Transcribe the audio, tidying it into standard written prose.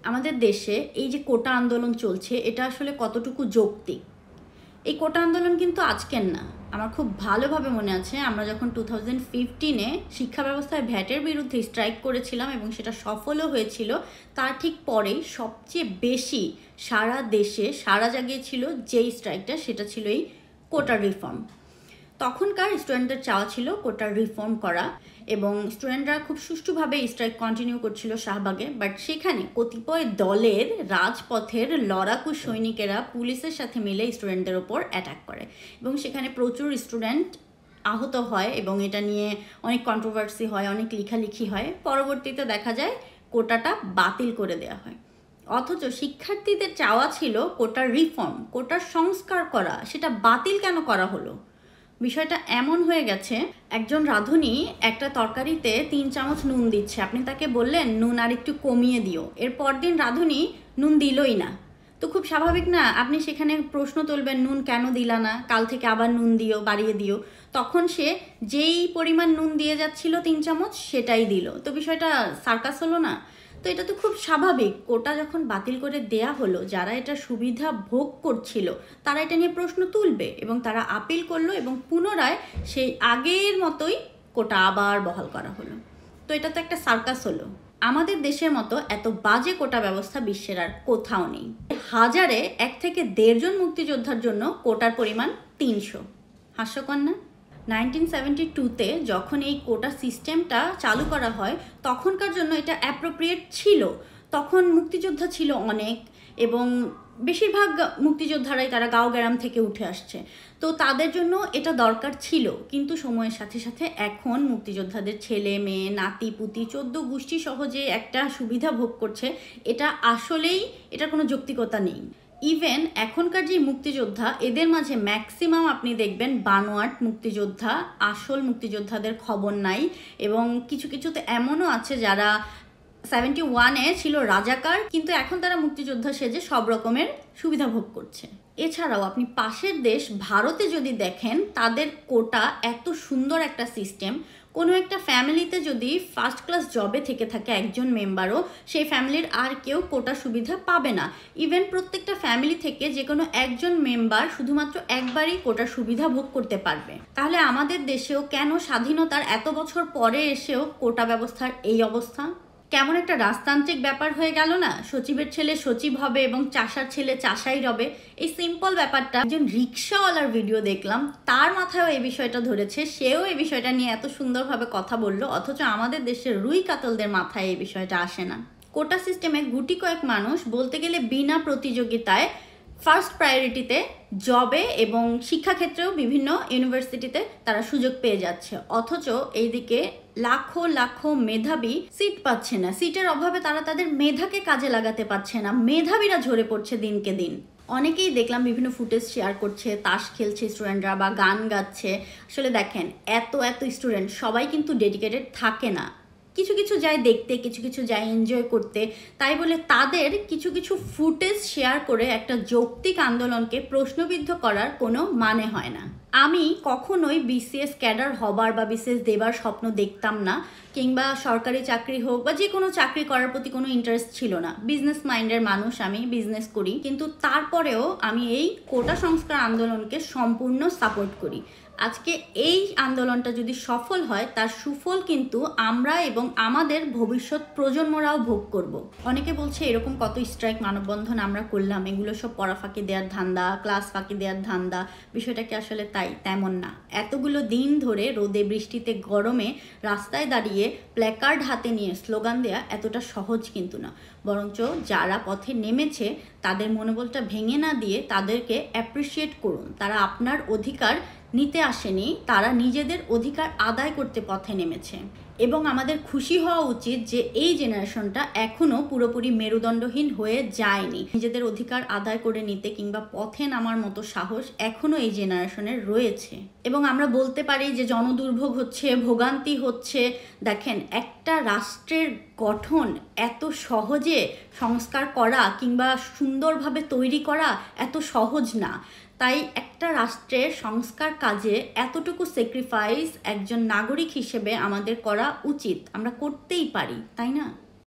আমাদের দেশে এই যে কোটা আন্দোলন চলছে এটা আসলে কতটুকু যৌক্তিক। এই কোটা আন্দোলন কিন্তু আজকের না, আমার খুব ভালোভাবে মনে আছে আমরা যখন 2015-এ শিক্ষা ব্যবস্থায় ভ্যাটের বিরুদ্ধে স্ট্রাইক করেছিলাম এবং সেটা সফলও হয়েছিল। তার ঠিক পরেই সবচেয়ে বেশি সারা দেশে সারা জাগিয়েছিল যেই স্ট্রাইকটা, সেটা ছিল এই কোটা রিফর্ম। তখনকার স্টুডেন্টদের চাওয়া ছিল কোটার রিফর্ম করা এবং স্টুডেন্টরা খুব সুষ্ঠুভাবে স্ট্রাইক কন্টিনিউ করছিল শাহবাগে। বাট সেখানে কতিপয় দলের রাজপথের লড়াকু সৈনিকেরা পুলিশের সাথে মিলে স্টুডেন্টদের ওপর অ্যাটাক করে এবং সেখানে প্রচুর স্টুডেন্ট আহত হয় এবং এটা নিয়ে অনেক কন্ট্রোভার্সি হয়, অনেক লেখালেখি হয়। পরবর্তীতে দেখা যায় কোটাটা বাতিল করে দেওয়া হয়। অথচ শিক্ষার্থীদের চাওয়া ছিল কোটার রিফর্ম, কোটার সংস্কার করা, সেটা বাতিল কেন করা হলো? বিষয়টা এমন হয়ে গেছে, একজন রাঁধুনি একটা তরকারিতে 3 চামচ নুন দিচ্ছে, আপনি তাকে বললেন নুন আর একটু কমিয়ে দিও, এর পরদিন রাঁধুনি নুন দিলই না। তো খুব স্বাভাবিক না, আপনি সেখানে প্রশ্ন তুলবেন নুন কেন দিলা না, কাল থেকে আবার নুন দিও, বাড়িয়ে দিও। তখন সে যেই পরিমাণ নুন দিয়ে যাচ্ছিল 3 চামচ সেটাই দিল। তো বিষয়টা সার্কাস হলো না? তো এটা তো খুব স্বাভাবিক। কোটা যখন বাতিল করে দেয়া হলো, যারা এটা সুবিধা ভোগ করছিল তারা এটা নিয়ে প্রশ্ন তুলবে এবং তারা আপিল করলো এবং পুনরায় সেই আগের মতোই কোটা আবার বহাল করা হলো। তো এটা তো একটা সার্কাস হলো। আমাদের দেশের মতো এত বাজে কোটা ব্যবস্থা বিশ্বের আর কোথাও নেই। হাজারে 1 থেকে 1.5 জন মুক্তিযোদ্ধার জন্য কোটার পরিমাণ 300। হাস্যকর না? 1972-তে যখন এই কোটা সিস্টেমটা চালু করা হয় তখনকার জন্য এটা অ্যাপ্রোপ্রিয়েট ছিল। তখন মুক্তিযোদ্ধা ছিল অনেক এবং বেশিরভাগ মুক্তিযোদ্ধারাই তারা গাঁও গ্রাম থেকে উঠে আসছে, তো তাদের জন্য এটা দরকার ছিল। কিন্তু সময়ের সাথে সাথে এখন মুক্তিযোদ্ধাদের ছেলে মেয়ে নাতি পুতি 14 গোষ্ঠী সহজে একটা সুবিধা ভোগ করছে। এটা আসলেই এটার কোনো যৌক্তিকতা নেই। ইভেন এখনকার যে মুক্তিযোদ্ধা, এদের মাঝে ম্যাক্সিমাম আপনি দেখবেন বানোয়াট মুক্তিযোদ্ধা, আসল মুক্তিযোদ্ধাদের খবর নাই। এবং কিছু কিছুতে এমনও আছে যারা 71-এ ছিল রাজাকার, কিন্তু এখন তারা মুক্তিযোদ্ধা সেজে সব রকমের সুবিধা ভোগ করছে। এছাড়াও আপনি পাশের দেশ ভারতে যদি দেখেন, তাদের কোটা এত সুন্দর একটা সিস্টেম। কোনো একটা ফ্যামিলিতে যদি ফার্স্ট ক্লাস জবে থেকে থাকে একজন মেম্বারও, সেই ফ্যামিলির আর কেউ কোটা সুবিধা পাবে না। ইভেন প্রত্যেকটা ফ্যামিলি থেকে যে কোনো একজন মেম্বার শুধুমাত্র একবারই কোটা সুবিধা ভোগ করতে পারবে। তাহলে আমাদের দেশেও কেন স্বাধীনতার এত বছর পরে এসেও কোটা ব্যবস্থার এই অবস্থা? কেমন একটা রাজতান্ত্রিক ব্যাপার হয়ে গেল না? সচিবের ছেলে সচিব হবে এবং চাষার ছেলে চাষাই রবে। এই সিম্পল ব্যাপারটা একজন রিক্সাওয়ালার ভিডিও দেখলাম, তার মাথায়ও এই বিষয়টা ধরেছে, সেও এই বিষয়টা নিয়ে এত সুন্দরভাবে কথা বললো। অথচ আমাদের দেশের রুই কাতলদের মাথায় এই বিষয়টা আসে না। কোটা সিস্টেমে গুটি কয়েক মানুষ বলতে গেলে বিনা প্রতিযোগিতায় ফার্স্ট প্রায়োরিটিতে জবে এবং শিক্ষাক্ষেত্রেও বিভিন্ন ইউনিভার্সিটিতে তারা সুযোগ পেয়ে যাচ্ছে। অথচ এইদিকে লাখো লাখো মেধাবী সিট পাচ্ছে না। সিটের অভাবে তারা তাদের মেধাকে কাজে লাগাতে পারছে না। মেধাবীরা ঝরে পড়ছে দিনকে দিন। অনেকেই দেখলাম বিভিন্ন ফুটেজ শেয়ার করছে, তাস খেলছে স্টুডেন্টরা বা গান গাচ্ছে। আসলে দেখেন, এত এত স্টুডেন্ট সবাই কিন্তু ডেডিকেটেড থাকে না। কিছু কিছু যায় দেখতে, কিছু কিছু যায় এনজয় করতে। তাই বলে তাদের কিছু কিছু ফুটেজ শেয়ার করে একটা যৌক্তিক আন্দোলনকে প্রশ্নবিদ্ধ করার কোনো মানে হয় না। আমি কখনোই বিসিএস ক্যাডার হবার বা বিসিএস দেবার স্বপ্ন দেখতাম না, কিংবা সরকারি চাকরি হোক বা যে কোনো চাকরি করার প্রতি কোনো ইন্টারেস্ট ছিল না। বিজনেস মাইন্ডের মানুষ, আমি বিজনেস করি, কিন্তু তারপরেও আমি এই কোটা সংস্কার আন্দোলনকে সম্পূর্ণ সাপোর্ট করি। আজকে এই আন্দোলনটা যদি সফল হয়, তার সুফল কিন্তু আমরা এবং আমাদের ভবিষ্যৎ প্রজন্মরাও ভোগ করব। অনেকে বলছে এরকম কত স্ট্রাইক মানববন্ধন আমরা করলাম, এগুলো সব পড়া ফাঁকি দেওয়ার ধান্দা, ক্লাস ফাঁকি দেওয়ার ধান্দা। বিষয়টা কি আসলে তাই? তেমন না। এতগুলো দিন ধরে রোদে বৃষ্টিতে গরমে রাস্তায় দাঁড়িয়ে প্ল্যাকার্ড হাতে নিয়ে স্লোগান দেয়া এতটা সহজ কিন্তু না। বরঞ্চ যারা পথে নেমেছে তাদের মনোবলটা ভেঙে না দিয়ে তাদেরকে অ্যাপ্রিসিয়েট করুন। তারা আপনার অধিকার নিতে আসেনি, তারা নিজেদের অধিকার আদায় করতে পথে নেমেছে। এবং আমাদের খুশি হওয়া উচিত যে এই জেনারেশনটা এখনও পুরোপুরি মেরুদণ্ডহীন হয়ে যায়নি। নিজেদের অধিকার আদায় করে নিতে কিংবা পথে নামার মতো সাহস এখনও এই জেনারেশনের রয়েছে। এবং আমরা বলতে পারি যে জনদুর্ভোগ হচ্ছে, ভোগান্তি হচ্ছে। দেখেন, একটা রাষ্ট্রের গঠন এত সহজে সংস্কার করা কিংবা সুন্দরভাবে তৈরি করা এত সহজ না। তাই একটা রাষ্ট্রের সংস্কার কাজে এতটুকু স্যাক্রিফাইস একজন নাগরিক হিসেবে আমাদের করা উচিত। আমরা করতেই পারি, তাই না?